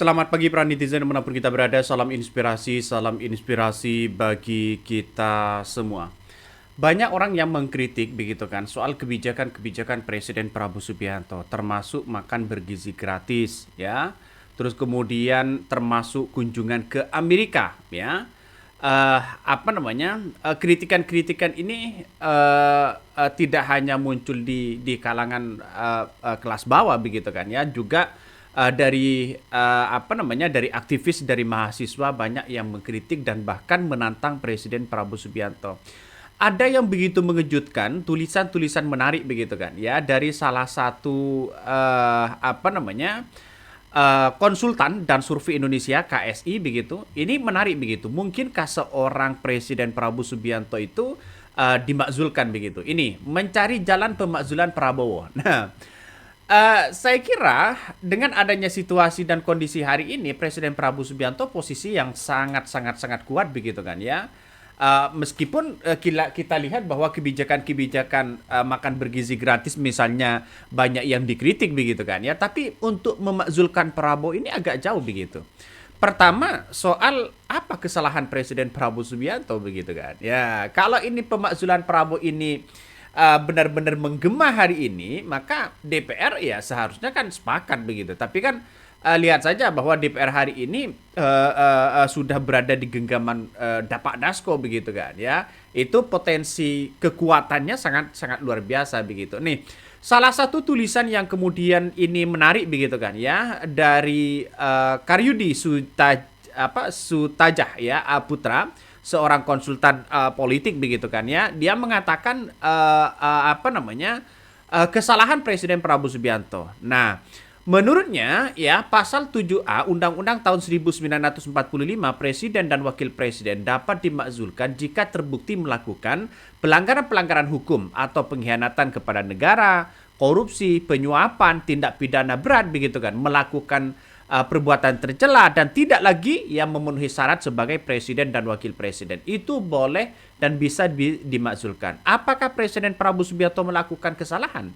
Selamat pagi para netizen dimanapun kita berada. Salam inspirasi bagi kita semua. Banyak orang yang mengkritik begitu kan soal kebijakan-kebijakan Presiden Prabowo Subianto, termasuk makan bergizi gratis, ya. Terus kemudian termasuk kunjungan ke Amerika, ya. Kritikan-kritikan ini tidak hanya muncul di kalangan kelas bawah begitu kan, ya, juga dari aktivis dari mahasiswa banyak yang mengkritik dan bahkan menantang Presiden Prabowo Subianto. Ada yang begitu mengejutkan, tulisan-tulisan menarik begitu kan, ya, dari salah satu konsultan dan survei Indonesia KSI begitu. Ini menarik begitu. Mungkinkah seorang Presiden Prabowo Subianto itu dimakzulkan begitu? Ini mencari jalan pemakzulan Prabowo. Nah, saya kira dengan adanya situasi dan kondisi hari ini Presiden Prabowo Subianto posisi yang sangat kuat begitu kan, ya. Meskipun kita lihat bahwa kebijakan-kebijakan makan bergizi gratis misalnya banyak yang dikritik begitu kan, ya, tapi untuk memakzulkan Prabowo ini agak jauh begitu. Pertama, soal apa kesalahan Presiden Prabowo Subianto begitu kan. Ya, kalau ini pemakzulan Prabowo ini benar-benar menggema hari ini, maka DPR ya seharusnya kan sepakat begitu. Tapi kan lihat saja bahwa DPR hari ini sudah berada di genggaman dapak dasko begitu kan, ya. Itu potensi kekuatannya sangat luar biasa begitu. Nih, salah satu tulisan yang kemudian ini menarik begitu kan, ya, dari Karyudi Sutajah, ya, Putra, seorang konsultan politik begitu kan, ya. Dia mengatakan kesalahan Presiden Prabowo Subianto. Nah, menurutnya, ya, pasal 7A Undang-Undang tahun 1945 Presiden dan Wakil Presiden dapat dimakzulkan jika terbukti melakukan pelanggaran-pelanggaran hukum atau pengkhianatan kepada negara, korupsi, penyuapan, tindak pidana berat begitu kan, melakukan perbuatan tercela dan tidak lagi yang memenuhi syarat sebagai presiden dan wakil presiden. Itu boleh dan bisa dimakzulkan. Apakah Presiden Prabowo Subianto melakukan kesalahan?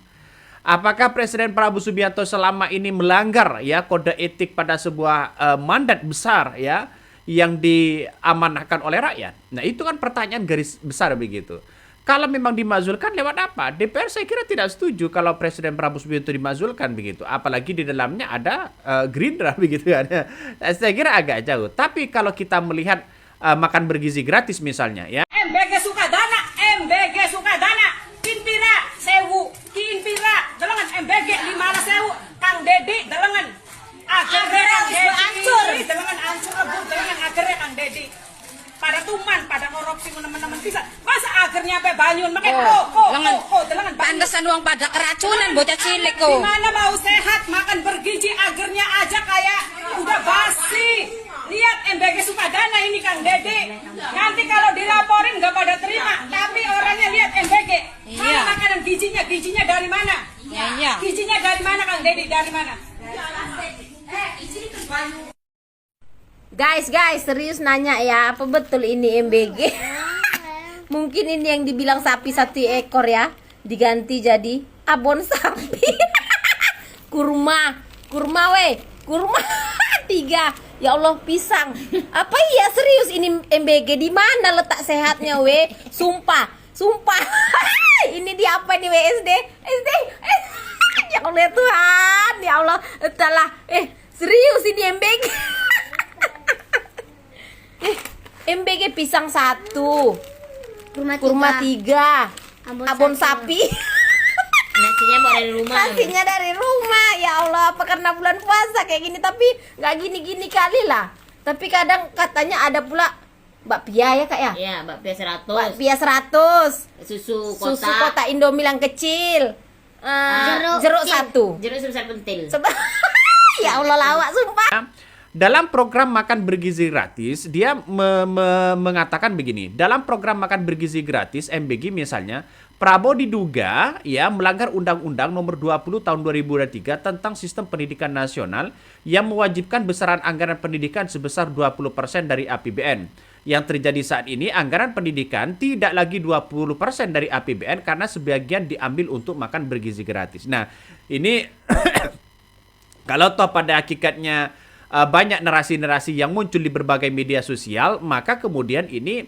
Apakah Presiden Prabowo Subianto selama ini melanggar, ya, kode etik pada sebuah mandat besar, ya, yang diamanahkan oleh rakyat? Nah, itu kan pertanyaan garis besar begitu. Kalau memang dimakzulkan lewat apa? DPR saya kira tidak setuju kalau Presiden Prabowo Subianto dimakzulkan begitu. Apalagi di dalamnya ada Gerindra begitu kan. Saya kira agak jauh. Tapi kalau kita melihat makan bergizi gratis misalnya, ya. MBG Sukadana, Kinpira, Sewu, Kinpira, Delengan, MBG 5.000, Kang Dedi, Delengan. Akhirnya hancur, Delengan hancur rebut, Delengan akhirnya Kang Dedi. Pada tuman, pada korupsi teman-teman bisa. Masa akhirnya sampai banyun, makanya delengan pantesan uang pada keracunan bocah cilik kok. Gimana mau sehat, makan bergizi, agernya aja kayak udah basi. Lihat MBG Sukadana ini Kang Dedi. Nanti kalau dilaporin nggak pada terima, tapi orangnya lihat MBG. Mana makanan gizinya dari mana? Iya. Gizinya dari mana Kang Dedi? Dari mana? Guys, serius nanya ya, apa betul ini MBG? Mungkin ini yang dibilang sapi 1 ekor ya, diganti jadi abon sapi. kurma 3. Ya Allah, pisang. Apa iya serius ini MBG? Di mana letak sehatnya Sumpah. Ini di apa nih SD? Ya Allah Tuhan, ya Allah. Entahlah. Serius ini MBG. MBG pisang 1, kurma 3, abon sapi. Nasinya mau dari rumah. Nasinya dari rumah. Ya Allah, apa karena bulan puasa kayak gini? Tapi nggak gini-gini kali lah. Tapi kadang katanya ada pula bakpia ya Kak ya? Iya, bakpia 100. Bakpia 100. Susu Susu kotak Indomie yang kecil. Jeruk 1. Jeruk sebesar pentil. Ya Allah, lawak sumpah. Dalam program makan bergizi gratis, dia mengatakan begini. Dalam program makan bergizi gratis MBG misalnya, Prabowo diduga, ya, melanggar Undang-Undang Nomor 20 Tahun 2023 tentang Sistem Pendidikan Nasional yang mewajibkan besaran anggaran pendidikan sebesar 20% dari APBN. Yang terjadi saat ini, anggaran pendidikan tidak lagi 20% dari APBN karena sebagian diambil untuk makan bergizi gratis. Nah, ini kalau toh pada hakikatnya banyak narasi-narasi yang muncul di berbagai media sosial, maka kemudian ini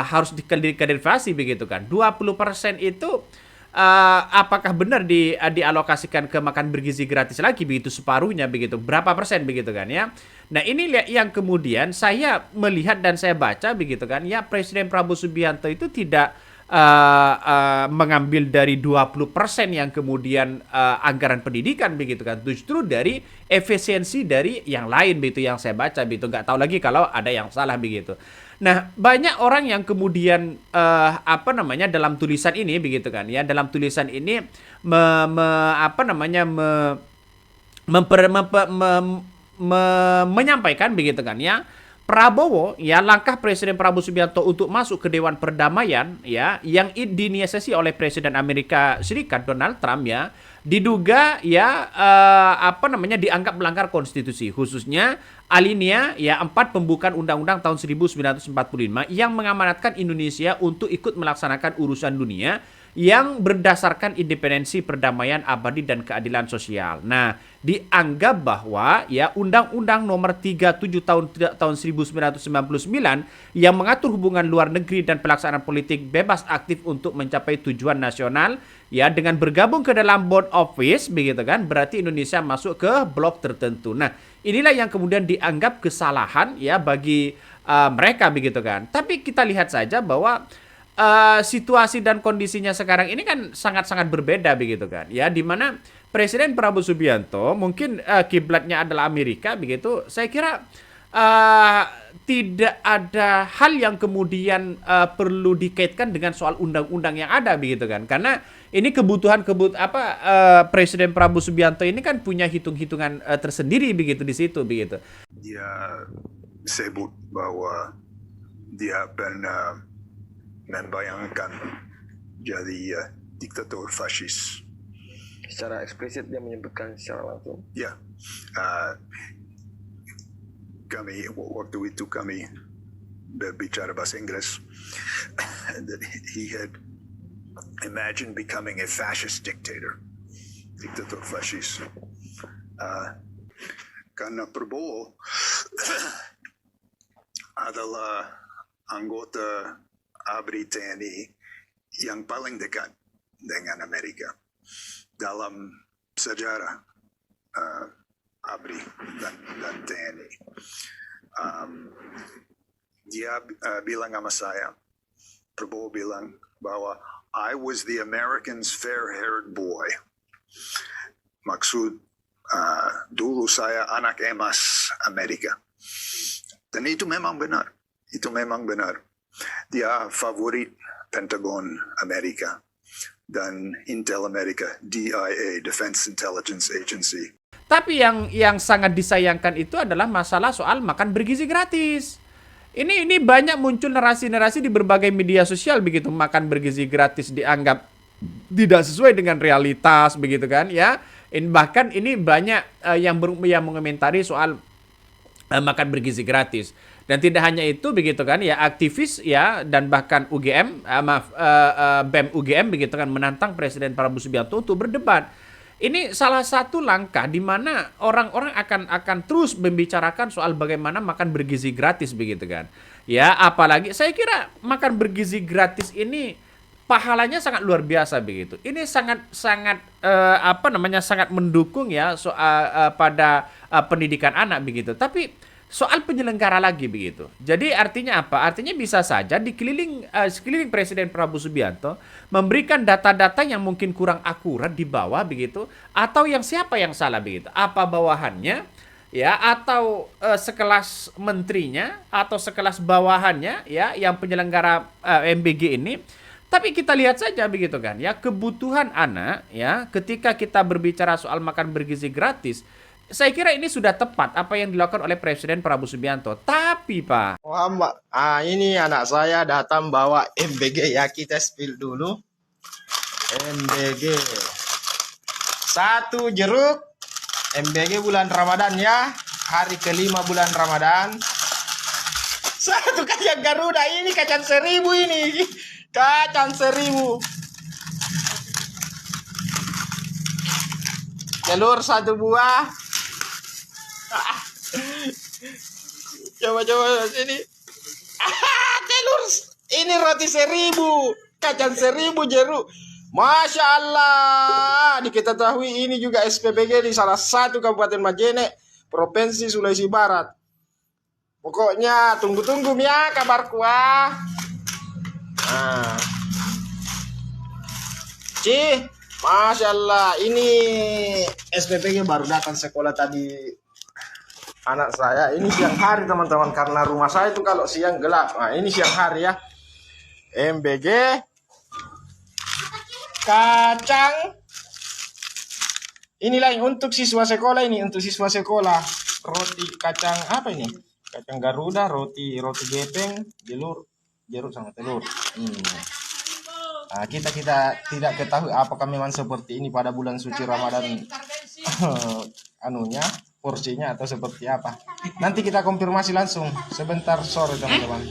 harus diklarifikasi begitu kan. 20% itu apakah benar dialokasikan ke makan bergizi gratis lagi begitu, separuhnya begitu, berapa persen begitu kan ya. Nah ini yang kemudian saya melihat dan saya baca begitu kan ya, Presiden Prabowo Subianto itu tidak mengambil dari 20% yang kemudian anggaran pendidikan begitu kan, justru dari efisiensi dari yang lain begitu yang saya baca begitu, nggak tahu lagi kalau ada yang salah begitu. Nah, banyak orang yang kemudian dalam tulisan ini begitu kan ya, dalam tulisan ini menyampaikan begitu kan ya, Prabowo ya, langkah Presiden Prabowo Subianto untuk masuk ke Dewan Perdamaian ya, yang diinisiasi oleh Presiden Amerika Serikat Donald Trump ya, diduga ya dianggap melanggar konstitusi, khususnya alinea ya 4 pembukaan Undang-Undang tahun 1945 yang mengamanatkan Indonesia untuk ikut melaksanakan urusan dunia yang berdasarkan independensi, perdamaian abadi dan keadilan sosial. Nah, dianggap bahwa ya Undang-Undang Nomor 37 tahun 1999 yang mengatur hubungan luar negeri dan pelaksanaan politik bebas aktif untuk mencapai tujuan nasional ya, dengan bergabung ke dalam board office begitu kan, berarti Indonesia masuk ke blok tertentu. Nah, inilah yang kemudian dianggap kesalahan ya bagi mereka begitu kan. Tapi kita lihat saja bahwa situasi dan kondisinya sekarang ini kan sangat-sangat berbeda begitu kan ya, di mana Presiden Prabowo Subianto mungkin kiblatnya adalah Amerika begitu. Saya kira tidak ada hal yang kemudian perlu dikaitkan dengan soal undang-undang yang ada begitu kan, karena ini kebutuhan Presiden Prabowo Subianto ini kan punya hitung-hitungan tersendiri begitu di situ begitu. Dia sebut bahwa dia pernah membayangkan jadi diktator fasis. Secara eksplisit dia menyebutkan secara langsung. Ya, waktu itu kami berbicara bahasa Inggris. That he had imagined becoming a fascist dictator, diktator fasis. Karena Prabowo adalah anggota ABRI TNI yang paling dekat dengan Amerika dalam sejarah ABRI dan TNI. Dia bilang sama saya, Prabowo bilang bahwa I was the Americans' fair-haired boy. Maksud dulu saya anak emas Amerika. Dan itu memang benar. Itu memang benar. Dia favorit Pentagon Amerika dan Intel Amerika, DIA, Defense Intelligence Agency. Tapi yang sangat disayangkan itu adalah masalah soal makan bergizi gratis. Ini banyak muncul narasi-narasi di berbagai media sosial begitu, makan bergizi gratis dianggap tidak sesuai dengan realitas begitu kan ya. Bahkan ini banyak yang mengomentari soal makan bergizi gratis. Dan tidak hanya itu begitu kan ya, aktivis ya dan bahkan BEM UGM begitu kan menantang Presiden Prabowo Subianto untuk berdebat. Ini salah satu langkah di mana orang-orang akan terus membicarakan soal bagaimana makan bergizi gratis begitu kan. Ya, apalagi saya kira makan bergizi gratis ini pahalanya sangat luar biasa begitu. Ini sangat mendukung ya soal pada pendidikan anak begitu. Tapi soal penyelenggara lagi begitu. Jadi artinya apa? Artinya bisa saja sekeliling Presiden Prabowo Subianto memberikan data-data yang mungkin kurang akurat di bawah begitu, atau siapa yang salah begitu? Apa bawahannya ya, atau sekelas menterinya, atau sekelas bawahannya ya yang penyelenggara MBG ini. Tapi kita lihat saja begitu kan ya, kebutuhan anak ya, ketika kita berbicara soal makan bergizi gratis, saya kira ini sudah tepat apa yang dilakukan oleh Presiden Prabowo Subianto. Tapi Pak, Muhammad, ini anak saya datang bawa MBG ya, kita spill dulu. MBG 1 jeruk, MBG bulan Ramadan ya, hari kelima bulan Ramadan. 1 kacang Garuda, ini kacang 1000 ini, kacang 1000. Telur 1 buah. Coba sini. Telur. Ini roti 1000, kacang 1000 jeruk. Masya Allah. Diketahui ini juga SPBG di salah satu Kabupaten Majene, Provinsi Sulawesi Barat. Pokoknya tunggu-tunggu ya kabarku ah. Nah. Masya Allah, ini SPBG baru datang sekolah tadi anak saya. Ini siang hari teman-teman, karena rumah saya itu kalau siang gelap. Nah ini siang hari ya. MBG kacang. Inilah yang untuk siswa sekolah ini, untuk siswa sekolah. Roti kacang apa ini? Kacang Garuda, roti gepeng, jeruk sama telur. Nah, kita tidak ketahui apakah memang seperti ini pada bulan suci Ramadan porsinya atau seperti apa. Nanti kita konfirmasi langsung sebentar sore teman-teman.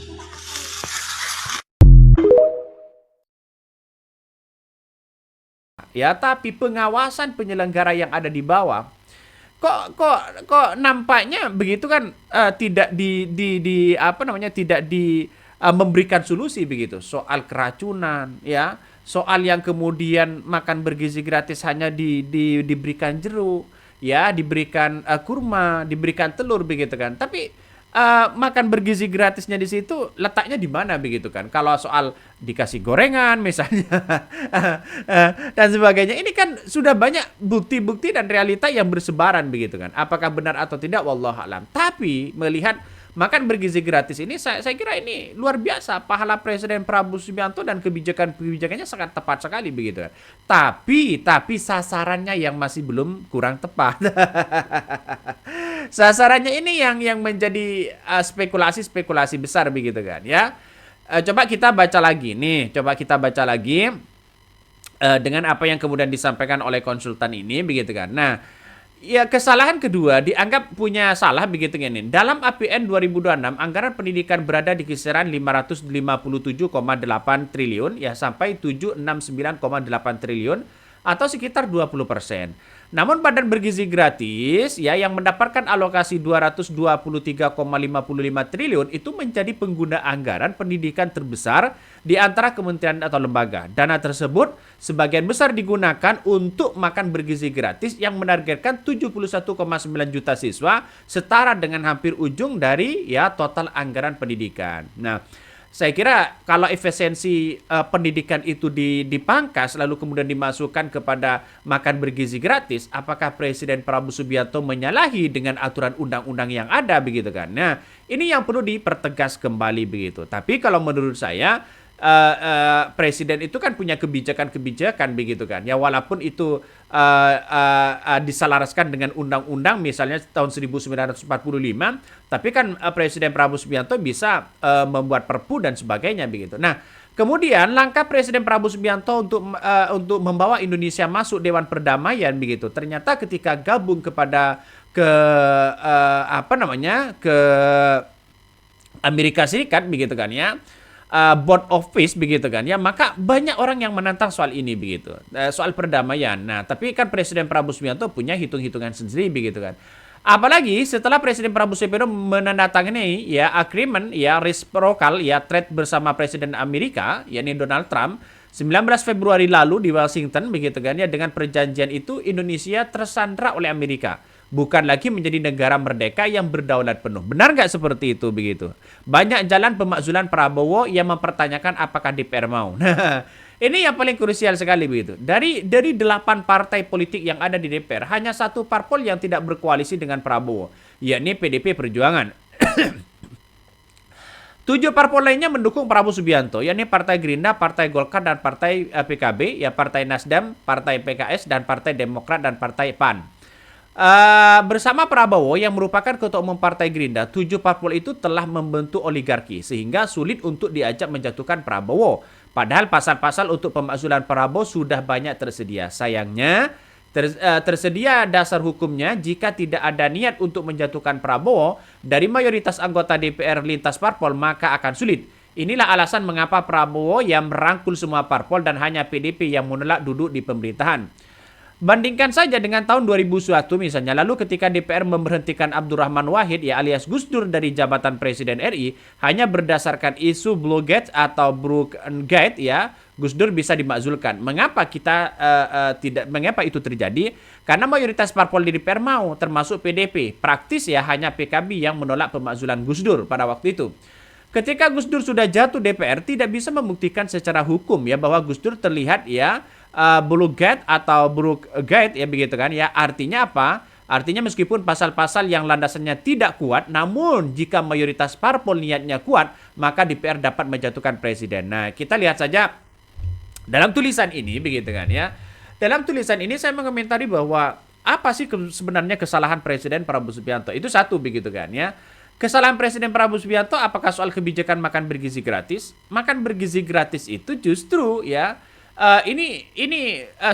Ya, tapi pengawasan penyelenggara yang ada di bawah kok nampaknya begitu kan, tidak memberikan solusi begitu soal keracunan ya, soal yang kemudian makan bergizi gratis hanya diberikan jeruk ya, diberikan kurma, diberikan telur begitu kan. Tapi makan bergizi gratisnya di situ letaknya di mana begitu kan? Kalau soal dikasih gorengan misalnya dan sebagainya, ini kan sudah banyak bukti-bukti dan realita yang bersebaran begitu kan. Apakah benar atau tidak wallahualam. Tapi melihat makan bergizi gratis ini, saya kira ini luar biasa. Pahala Presiden Prabowo Subianto dan kebijakannya sangat tepat sekali begitu kan. Tapi sasarannya yang masih belum kurang tepat. Sasarannya ini yang menjadi spekulasi besar begitu kan ya. Coba kita baca lagi dengan apa yang kemudian disampaikan oleh konsultan ini begitu kan. Nah, ya, kesalahan kedua dianggap punya salah begitu kan ini. Dalam APBN 2026 anggaran pendidikan berada di kisaran 557,8 triliun ya sampai 769,8 triliun atau sekitar 20%. Namun Badan Bergizi Gratis ya yang mendapatkan alokasi 223,55 triliun itu menjadi pengguna anggaran pendidikan terbesar di antara kementerian atau lembaga. Dana tersebut sebagian besar digunakan untuk makan bergizi gratis yang menargetkan 71,9 juta siswa, setara dengan hampir ujung dari ya total anggaran pendidikan. Nah, saya kira kalau efisiensi pendidikan itu dipangkas lalu kemudian dimasukkan kepada makan bergizi gratis, apakah Presiden Prabowo Subianto menyalahi dengan aturan undang-undang yang ada begitu kan? Nah, ini yang perlu dipertegas kembali begitu. Tapi kalau menurut saya Presiden itu kan punya kebijakan-kebijakan begitu kan? Ya walaupun itu diselaraskan dengan undang-undang misalnya tahun 1945, tapi kan Presiden Prabowo Subianto bisa membuat perpu dan sebagainya begitu. Nah, kemudian langkah Presiden Prabowo Subianto untuk membawa Indonesia masuk Dewan Perdamaian begitu. Ternyata ketika gabung ke Amerika Serikat begitu kan ya. Board of Peace begitu kan ya, maka banyak orang yang menantang soal ini begitu, soal perdamaian. Nah, tapi kan Presiden Prabowo Subianto punya hitung-hitungan sendiri begitu kan. Apalagi setelah Presiden Prabowo Subianto menandatangani ya agreement ya reciprocal ya trade bersama Presiden Amerika yakni Donald Trump 19 Februari lalu di Washington begitu kan ya, dengan perjanjian itu Indonesia tersandra oleh Amerika, bukan lagi menjadi negara merdeka yang berdaulat penuh. Benar nggak seperti itu begitu? Banyak jalan pemakzulan Prabowo yang mempertanyakan apakah DPR mau. Nah, ini yang paling krusial sekali begitu. Dari 8 partai politik yang ada di DPR, hanya satu parpol yang tidak berkoalisi dengan Prabowo, yakni PDP Perjuangan. 7 parpol lainnya mendukung Prabowo Subianto, yakni Partai Gerindra, Partai Golkar, dan Partai PKB, ya Partai Nasdem, Partai PKS, dan Partai Demokrat, dan Partai PAN. Bersama Prabowo yang merupakan ketua umum Partai Gerindra, 7 parpol itu telah membentuk oligarki sehingga sulit untuk diajak menjatuhkan Prabowo. Padahal pasal-pasal untuk pemakzulan Prabowo sudah banyak tersedia. Sayangnya tersedia dasar hukumnya jika tidak ada niat untuk menjatuhkan Prabowo dari mayoritas anggota DPR lintas parpol maka akan sulit. Inilah alasan mengapa Prabowo yang merangkul semua parpol dan hanya PDP yang menolak duduk di pemerintahan. Bandingkan saja dengan tahun 2001 misalnya, lalu ketika DPR memberhentikan Abdurrahman Wahid ya alias Gus Dur dari jabatan Presiden RI hanya berdasarkan isu Blue Gate atau Brookgate ya, Gus Dur bisa dimakzulkan. Mengapa mengapa itu terjadi? Karena mayoritas parpol di DPR mau, termasuk PDP. Praktis ya hanya PKB yang menolak pemakzulan Gus Dur pada waktu itu. Ketika Gus Dur sudah jatuh, DPR tidak bisa membuktikan secara hukum ya bahwa Gus Dur terlihat ya Blue Gate atau Brookgate ya begitu kan ya. Artinya apa? Artinya meskipun pasal-pasal yang landasannya tidak kuat, namun jika mayoritas parpol niatnya kuat, maka DPR dapat menjatuhkan presiden. Nah, kita lihat saja dalam tulisan ini begitu kan ya. Dalam tulisan ini saya mengomentari bahwa apa sih sebenarnya kesalahan Presiden Prabowo Subianto? Itu satu begitu kan ya. Kesalahan Presiden Prabowo Subianto apakah soal kebijakan makan bergizi gratis? Makan bergizi gratis itu justru ya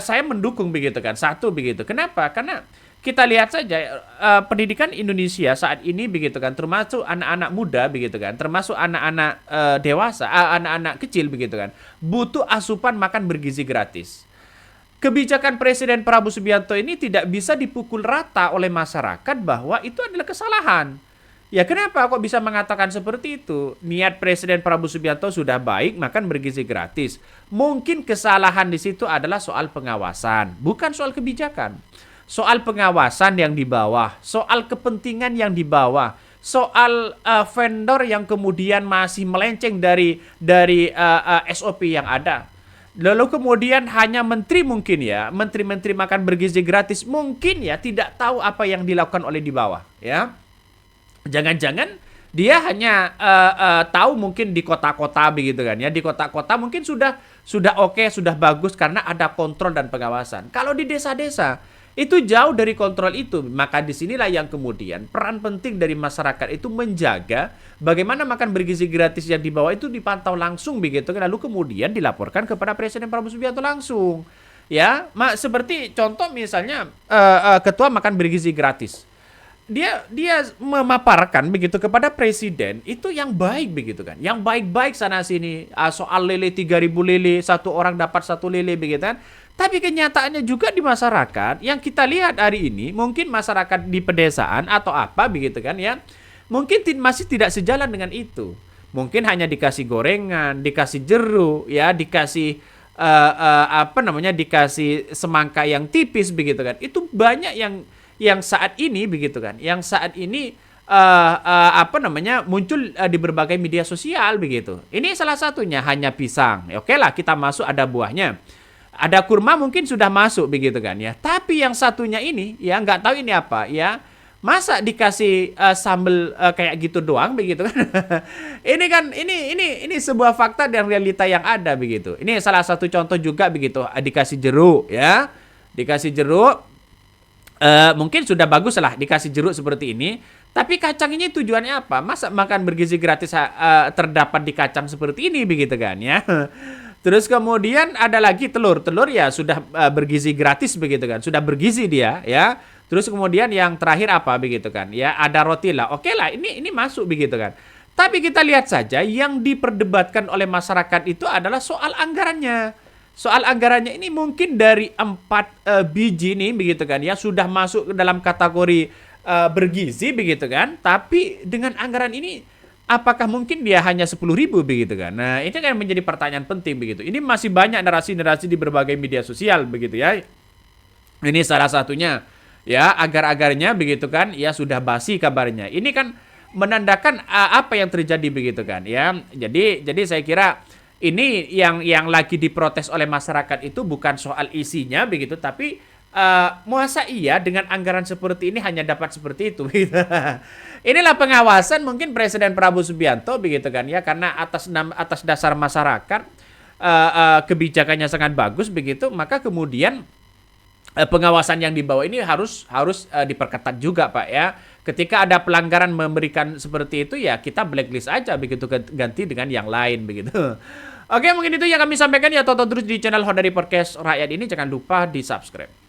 saya mendukung begitu kan. Satu begitu. Kenapa? Karena kita lihat saja pendidikan Indonesia saat ini begitu kan, termasuk anak-anak muda begitu kan, termasuk anak-anak dewasa, anak-anak kecil begitu kan, butuh asupan makan bergizi gratis. Kebijakan Presiden Prabowo Subianto ini tidak bisa dipukul rata oleh masyarakat bahwa itu adalah kesalahan. Ya kenapa kok bisa mengatakan seperti itu? Niat Presiden Prabowo Subianto sudah baik, makan bergizi gratis. Mungkin kesalahan di situ adalah soal pengawasan, bukan soal kebijakan. Soal pengawasan yang di bawah, soal kepentingan yang di bawah, soal vendor yang kemudian masih melenceng dari SOP yang ada. Lalu kemudian hanya menteri mungkin ya, menteri-menteri makan bergizi gratis mungkin ya tidak tahu apa yang dilakukan oleh di bawah ya. Jangan-jangan dia hanya tahu mungkin di kota-kota begitu kan ya. Di kota-kota mungkin sudah oke, sudah bagus karena ada kontrol dan pengawasan. Kalau di desa-desa itu jauh dari kontrol itu. Maka disinilah yang kemudian peran penting dari masyarakat itu menjaga bagaimana makan bergizi gratis yang dibawa itu dipantau langsung begitu kan. Lalu kemudian dilaporkan kepada Presiden Prabowo Subianto langsung. Ya, seperti contoh misalnya ketua makan bergizi gratis. Dia memaparkan begitu kepada presiden itu yang baik begitu kan. Yang baik-baik sana sini, soal lele 3.000 lele, satu orang dapat 1 lele begitu kan. Tapi kenyataannya juga di masyarakat yang kita lihat hari ini, mungkin masyarakat di pedesaan atau apa begitu kan ya, mungkin masih tidak sejalan dengan itu. Mungkin hanya dikasih gorengan, dikasih jeruk ya, dikasih dikasih semangka yang tipis begitu kan. Itu banyak yang saat ini begitu kan, yang saat ini muncul di berbagai media sosial begitu. Ini salah satunya hanya pisang. Oke lah, kita masuk ada buahnya. Ada kurma mungkin sudah masuk begitu kan ya. Tapi yang satunya ini ya nggak tahu ini apa ya. Masa dikasih sambal kayak gitu doang begitu kan. Ini sebuah fakta dan realita yang ada begitu. Ini salah satu contoh juga begitu, dikasih jeruk ya. Dikasih jeruk mungkin sudah bagus lah dikasih jeruk seperti ini, tapi kacang ini tujuannya apa? Masa makan bergizi gratis terdapat di kacang seperti ini begitu kan ya. Terus kemudian ada lagi telur ya sudah bergizi gratis begitu kan, sudah bergizi dia ya. Terus kemudian yang terakhir apa begitu kan ya, ada roti lah. Oke lah, ini masuk begitu kan. Tapi kita lihat saja yang diperdebatkan oleh masyarakat itu adalah soal anggarannya. Soal anggarannya ini mungkin dari 4 biji nih begitu kan ya sudah masuk ke dalam kategori bergizi begitu kan. Tapi dengan anggaran ini apakah mungkin dia hanya 10.000 begitu kan. Nah, ini kan menjadi pertanyaan penting begitu. Ini masih banyak narasi-narasi di berbagai media sosial begitu ya. Ini salah satunya ya, agar-agarnya begitu kan ya sudah basi kabarnya. Ini kan menandakan apa yang terjadi begitu kan ya. Jadi saya kira ini yang lagi diprotes oleh masyarakat itu bukan soal isinya begitu, tapi masa iya dengan anggaran seperti ini hanya dapat seperti itu gitu. Inilah pengawasan mungkin Presiden Prabowo Subianto begitu kan ya, karena atas dasar masyarakat kebijakannya sangat bagus begitu, maka kemudian pengawasan yang dibawa ini harus diperketat juga Pak ya. Ketika ada pelanggaran memberikan seperti itu ya kita blacklist aja begitu, ganti dengan yang lain begitu. Oke, mungkin itu yang kami sampaikan ya. Tonton terus di channel Honda Podcast Rakyat ini, jangan lupa di subscribe.